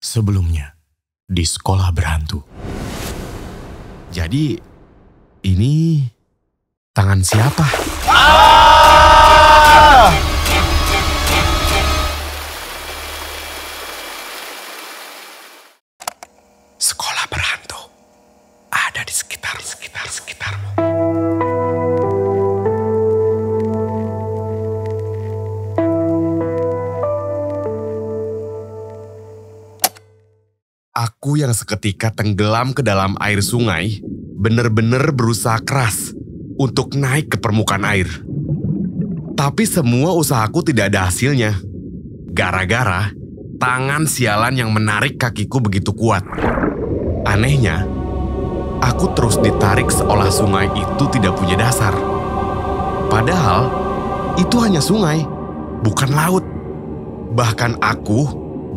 Sebelumnya, di sekolah berhantu. Jadi, ini tangan siapa? Sekolah berhantu ada di sekitarmu. Aku yang seketika tenggelam ke dalam air sungai, benar-benar berusaha keras untuk naik ke permukaan air. Tapi semua usahaku tidak ada hasilnya. Gara-gara tangan sialan yang menarik kakiku begitu kuat. Anehnya, aku terus ditarik seolah sungai itu tidak punya dasar. Padahal, itu hanya sungai, bukan laut. Bahkan aku,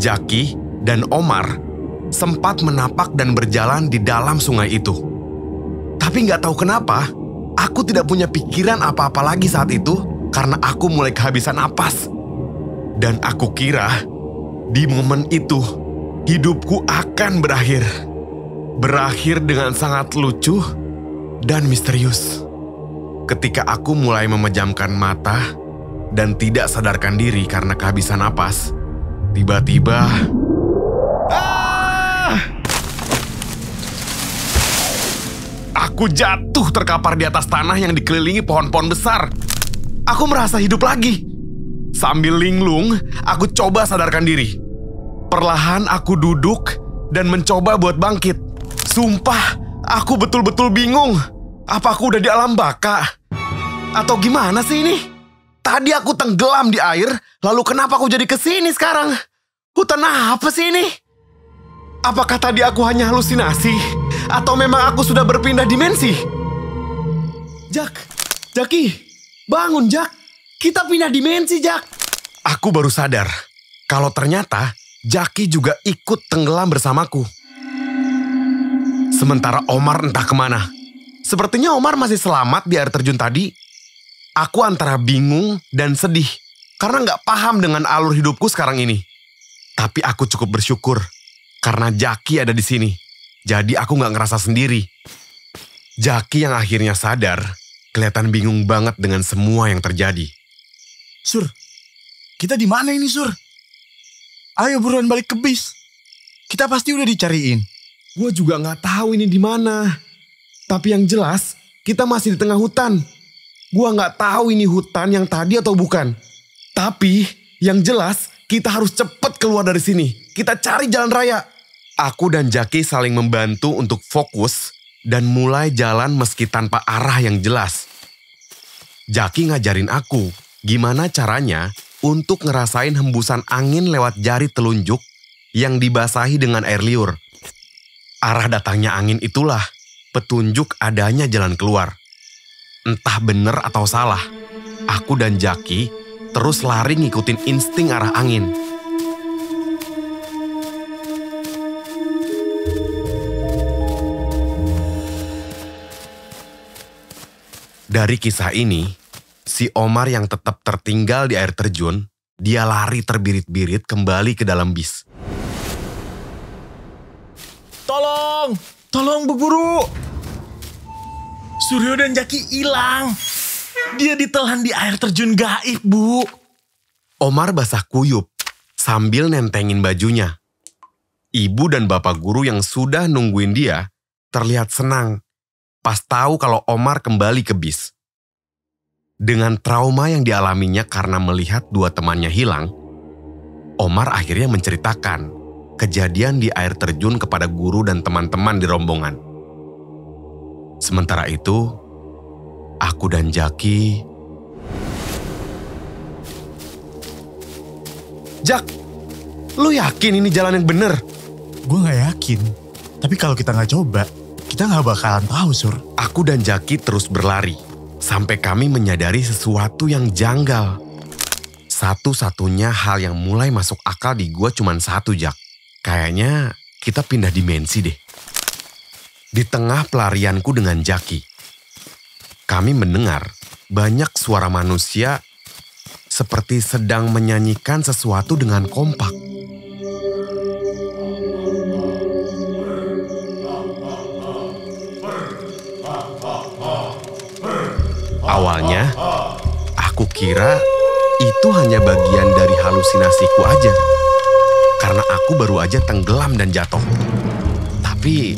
Jaki, dan Omar sempat menapak dan berjalan di dalam sungai itu. Tapi nggak tahu kenapa, aku tidak punya pikiran apa-apa lagi saat itu karena aku mulai kehabisan napas. Dan aku kira, di momen itu, hidupku akan berakhir. Berakhir dengan sangat lucu dan misterius. Ketika aku mulai memejamkan mata dan tidak sadarkan diri karena kehabisan napas, tiba-tiba aku jatuh terkapar di atas tanah yang dikelilingi pohon-pohon besar. Aku merasa hidup lagi. Sambil linglung, aku coba sadarkan diri. Perlahan aku duduk dan mencoba buat bangkit. Sumpah, aku betul-betul bingung. Apa aku udah di alam baka? Atau gimana sih ini? Tadi aku tenggelam di air, lalu kenapa aku jadi kesini sekarang? Hutan apa sih ini? Apakah tadi aku hanya halusinasi? Atau memang aku sudah berpindah dimensi? Jaki, bangun Jak. Kita pindah dimensi Jak. Aku baru sadar kalau ternyata Jaki juga ikut tenggelam bersamaku. Sementara Omar entah kemana. Sepertinya Omar masih selamat di air terjun tadi. Aku antara bingung dan sedih karena nggak paham dengan alur hidupku sekarang ini. Tapi aku cukup bersyukur karena Jaki ada di sini. Jadi aku nggak ngerasa sendiri. Jaki yang akhirnya sadar, kelihatan bingung banget dengan semua yang terjadi. Sur, kita di mana ini Sur? Ayo buruan balik ke bis. Kita pasti udah dicariin. Gue juga nggak tahu ini di mana. Tapi yang jelas, kita masih di tengah hutan. Gue nggak tahu ini hutan yang tadi atau bukan. Tapi yang jelas, kita harus cepet keluar dari sini. Kita cari jalan raya. Aku dan Jaki saling membantu untuk fokus dan mulai jalan meski tanpa arah yang jelas. Jaki ngajarin aku gimana caranya untuk ngerasain hembusan angin lewat jari telunjuk yang dibasahi dengan air liur. Arah datangnya angin itulah petunjuk adanya jalan keluar. Entah bener atau salah, aku dan Jaki terus lari ngikutin insting arah angin. Dari kisah ini, si Omar yang tetap tertinggal di air terjun, dia lari terbirit-birit kembali ke dalam bis. Tolong Bu Guru. Suryo dan Jaki hilang. Dia ditelan di air terjun gaib, Bu. Omar basah kuyup sambil nentengin bajunya. Ibu dan bapak guru yang sudah nungguin dia terlihat senang pas tahu kalau Omar kembali ke bis. Dengan trauma yang dialaminya karena melihat dua temannya hilang, Omar akhirnya menceritakan kejadian di air terjun kepada guru dan teman-teman di rombongan. Sementara itu, aku dan Jaki... Jak, lu yakin ini jalan yang bener? Gue gak yakin. Tapi kalau kita gak coba, kita gak bakalan tahu, Sur. Aku dan Jaki terus berlari, sampai kami menyadari sesuatu yang janggal. Satu-satunya hal yang mulai masuk akal di gua cuma satu, Jak. Kayaknya kita pindah dimensi deh. Di tengah pelarianku dengan Jaki, kami mendengar banyak suara manusia seperti sedang menyanyikan sesuatu dengan kompak. Awalnya, aku kira itu hanya bagian dari halusinasiku aja. Karena aku baru aja tenggelam dan jatuh. Tapi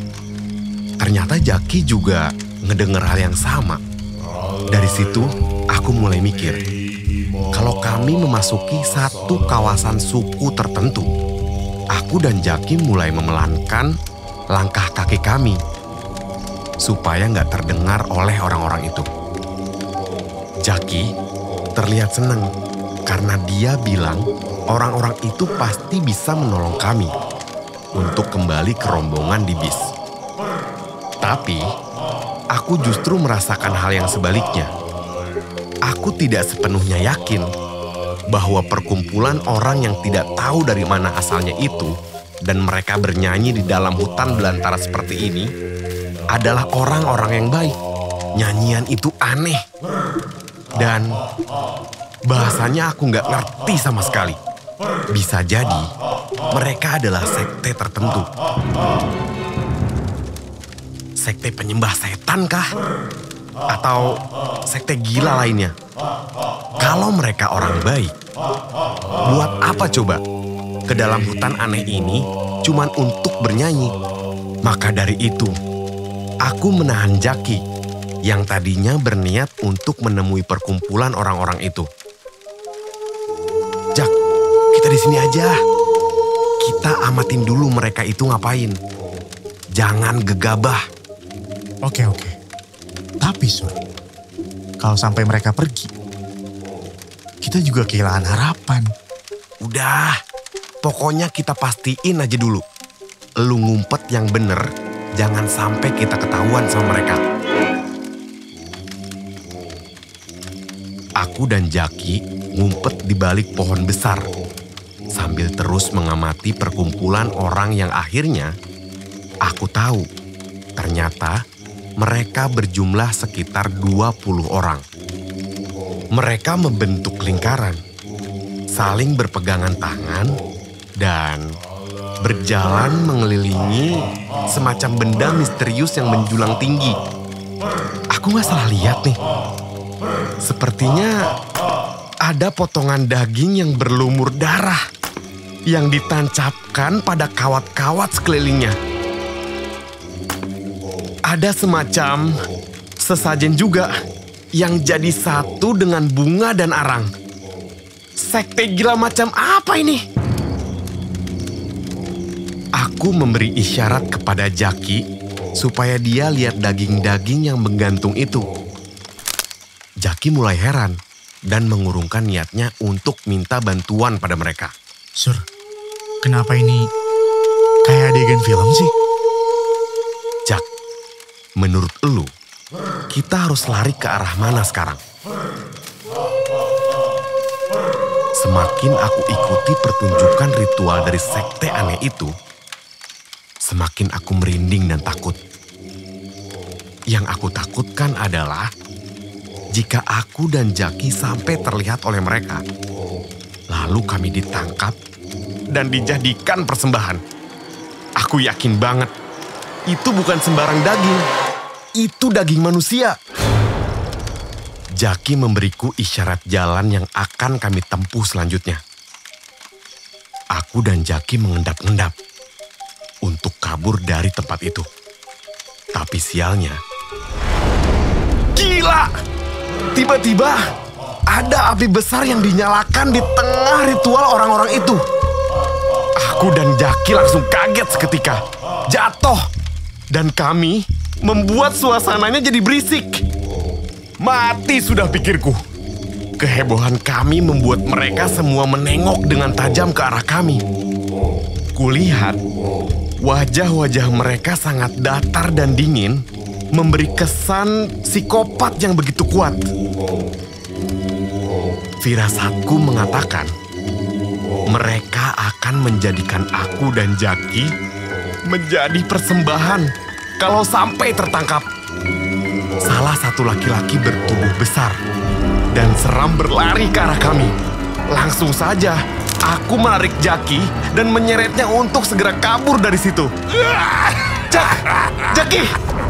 ternyata Jaki juga ngedenger hal yang sama. Dari situ, aku mulai mikir, kalau kami memasuki satu kawasan suku tertentu, aku dan Jaki mulai memelankan langkah kaki kami supaya nggak terdengar oleh orang-orang itu. Jaki terlihat senang karena dia bilang orang-orang itu pasti bisa menolong kami untuk kembali ke rombongan di bis. Tapi aku justru merasakan hal yang sebaliknya. Aku tidak sepenuhnya yakin bahwa perkumpulan orang yang tidak tahu dari mana asalnya itu dan mereka bernyanyi di dalam hutan belantara seperti ini adalah orang-orang yang baik. Nyanyian itu aneh. Dan bahasanya aku nggak ngerti sama sekali. Bisa jadi mereka adalah sekte tertentu. Sekte penyembah setan kah? Atau sekte gila lainnya? Kalau mereka orang baik, buat apa coba ke dalam hutan aneh ini cuman untuk bernyanyi? Maka dari itu, aku menahan Jaki yang tadinya berniat untuk menemui perkumpulan orang-orang itu. Jak, kita di sini aja. Kita amatin dulu mereka itu ngapain. Jangan gegabah. Oke. Tapi Sur, kalau sampai mereka pergi, kita juga kehilangan harapan. Udah, pokoknya kita pastiin aja dulu. Lu ngumpet yang bener, jangan sampai kita ketahuan sama mereka. Aku dan Jaki ngumpet di balik pohon besar, sambil terus mengamati perkumpulan orang yang akhirnya aku tahu ternyata mereka berjumlah sekitar 20 orang. Mereka membentuk lingkaran, saling berpegangan tangan, dan berjalan mengelilingi semacam benda misterius yang menjulang tinggi. Aku nggak salah lihat nih. Sepertinya ada potongan daging yang berlumur darah yang ditancapkan pada kawat-kawat sekelilingnya. Ada semacam sesajen juga yang jadi satu dengan bunga dan arang. Sekte gila macam apa ini? Aku memberi isyarat kepada Jaki supaya dia lihat daging-daging yang menggantung itu. Jaki mulai heran dan mengurungkan niatnya untuk minta bantuan pada mereka. Sur, kenapa ini kayak adegan film sih? Jak, menurut elu, kita harus lari ke arah mana sekarang? Semakin aku ikuti pertunjukan ritual dari sekte aneh itu, semakin aku merinding dan takut. Yang aku takutkan adalah jika aku dan Jaki sampai terlihat oleh mereka, lalu kami ditangkap dan dijadikan persembahan. Aku yakin banget, itu bukan sembarang daging. Itu daging manusia. Jaki memberiku isyarat jalan yang akan kami tempuh selanjutnya. Aku dan Jaki mengendap-endap untuk kabur dari tempat itu. Tapi sialnya, gila! Tiba-tiba ada api besar yang dinyalakan di tengah ritual orang-orang itu. Aku dan Jaki langsung kaget seketika, jatuh, dan kami membuat suasananya jadi berisik. Mati sudah pikirku. Kehebohan kami membuat mereka semua menengok dengan tajam ke arah kami. Kulihat wajah-wajah mereka sangat datar dan dingin, memberi kesan psikopat yang begitu kuat. Firasatku mengatakan mereka akan menjadikan aku dan Jaki menjadi persembahan kalau sampai tertangkap. Salah satu laki-laki bertubuh besar dan seram berlari ke arah kami. Langsung saja aku menarik Jaki dan menyeretnya untuk segera kabur dari situ. Jaki,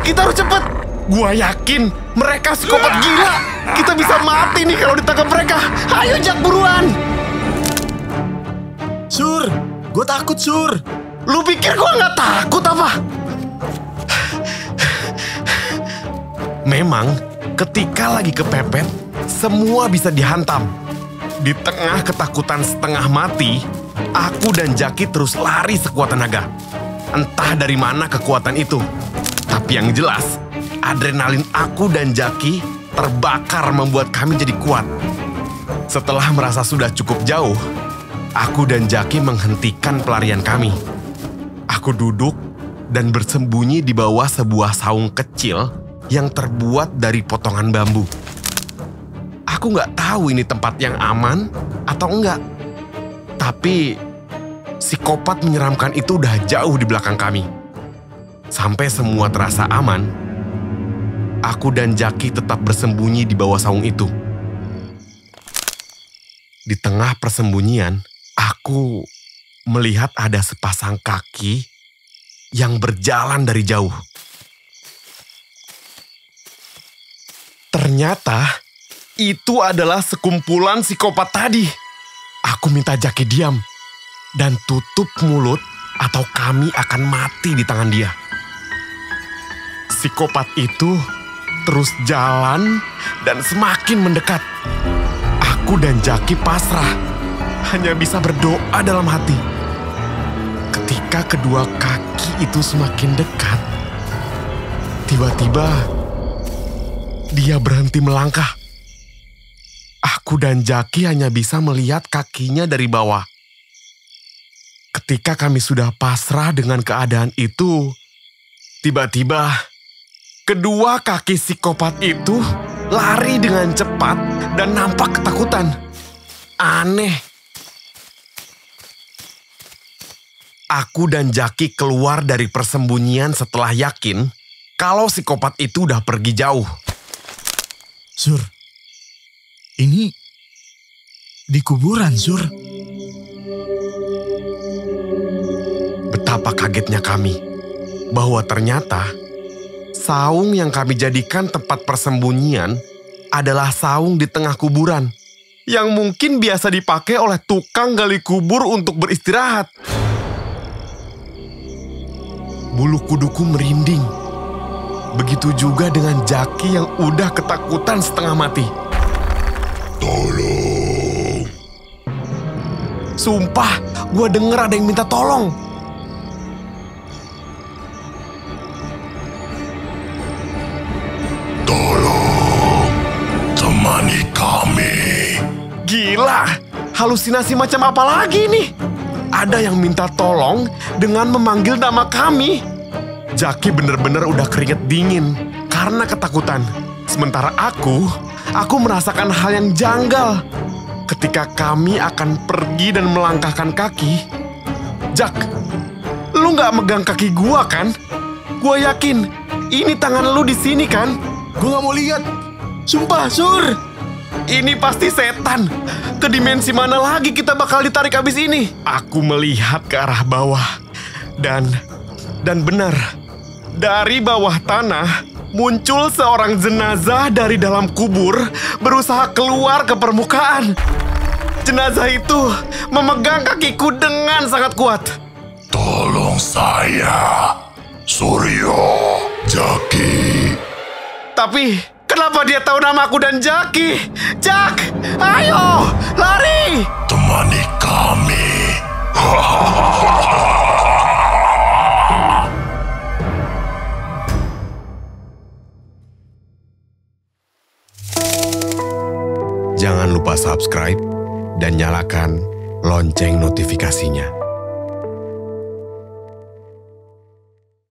kita harus cepat. Gua yakin mereka psikopat gila. Kita bisa mati nih kalau ditangkap mereka. Ayo Jak, buruan. Sur, gue takut Sur. Lu pikir gue nggak takut apa? Memang ketika lagi kepepet, semua bisa dihantam. Di tengah ketakutan setengah mati, aku dan Jaki terus lari sekuat tenaga. Entah dari mana kekuatan itu. Tapi yang jelas, adrenalin aku dan Jaki terbakar membuat kami jadi kuat. Setelah merasa sudah cukup jauh, aku dan Jaki menghentikan pelarian kami. Aku duduk dan bersembunyi di bawah sebuah saung kecil yang terbuat dari potongan bambu. Aku nggak tahu ini tempat yang aman atau enggak. Tapi psikopat menyeramkan itu udah jauh di belakang kami. Sampai semua terasa aman, aku dan Jaki tetap bersembunyi di bawah saung itu. Di tengah persembunyian, aku melihat ada sepasang kaki yang berjalan dari jauh. Ternyata itu adalah sekumpulan psikopat tadi. Aku minta Jaki diam dan tutup mulut atau kami akan mati di tangan dia. Psikopat itu terus jalan dan semakin mendekat. Aku dan Jaki pasrah, hanya bisa berdoa dalam hati. Ketika kedua kaki itu semakin dekat, tiba-tiba dia berhenti melangkah. Aku dan Jaki hanya bisa melihat kakinya dari bawah. Ketika kami sudah pasrah dengan keadaan itu, tiba-tiba kedua kaki psikopat itu lari dengan cepat dan nampak ketakutan. Aneh. Aku dan Jaki keluar dari persembunyian setelah yakin kalau psikopat itu udah pergi jauh. Sur, ini di kuburan, Sur. Betapa kagetnya kami bahwa ternyata saung yang kami jadikan tempat persembunyian adalah saung di tengah kuburan yang mungkin biasa dipakai oleh tukang gali kubur untuk beristirahat. Bulu kuduku merinding. Begitu juga dengan Jaki yang udah ketakutan setengah mati. Tolong. Sumpah, gue denger ada yang minta tolong. Tolong, temani kami. Gila, halusinasi macam apa lagi nih? Ada yang minta tolong dengan memanggil nama kami. Jaki bener-bener udah keringet dingin karena ketakutan. Sementara aku merasakan hal yang janggal. Ketika kami akan pergi dan melangkahkan kaki, Jak, lu gak megang kaki gua kan? Gua yakin ini tangan lu di sini kan? Gue gak mau lihat. Sumpah, Sur. Ini pasti setan. Ke dimensi mana lagi kita bakal ditarik abis ini? Aku melihat ke arah bawah. Dan benar, dari bawah tanah muncul seorang jenazah dari dalam kubur berusaha keluar ke permukaan. Jenazah itu memegang kakiku dengan sangat kuat. Tolong saya, Suryo, Jaki. Tapi kenapa dia tahu nama aku dan Jaki? Jak, ayo, lari! Temani kami. Jangan lupa subscribe dan nyalakan lonceng notifikasinya.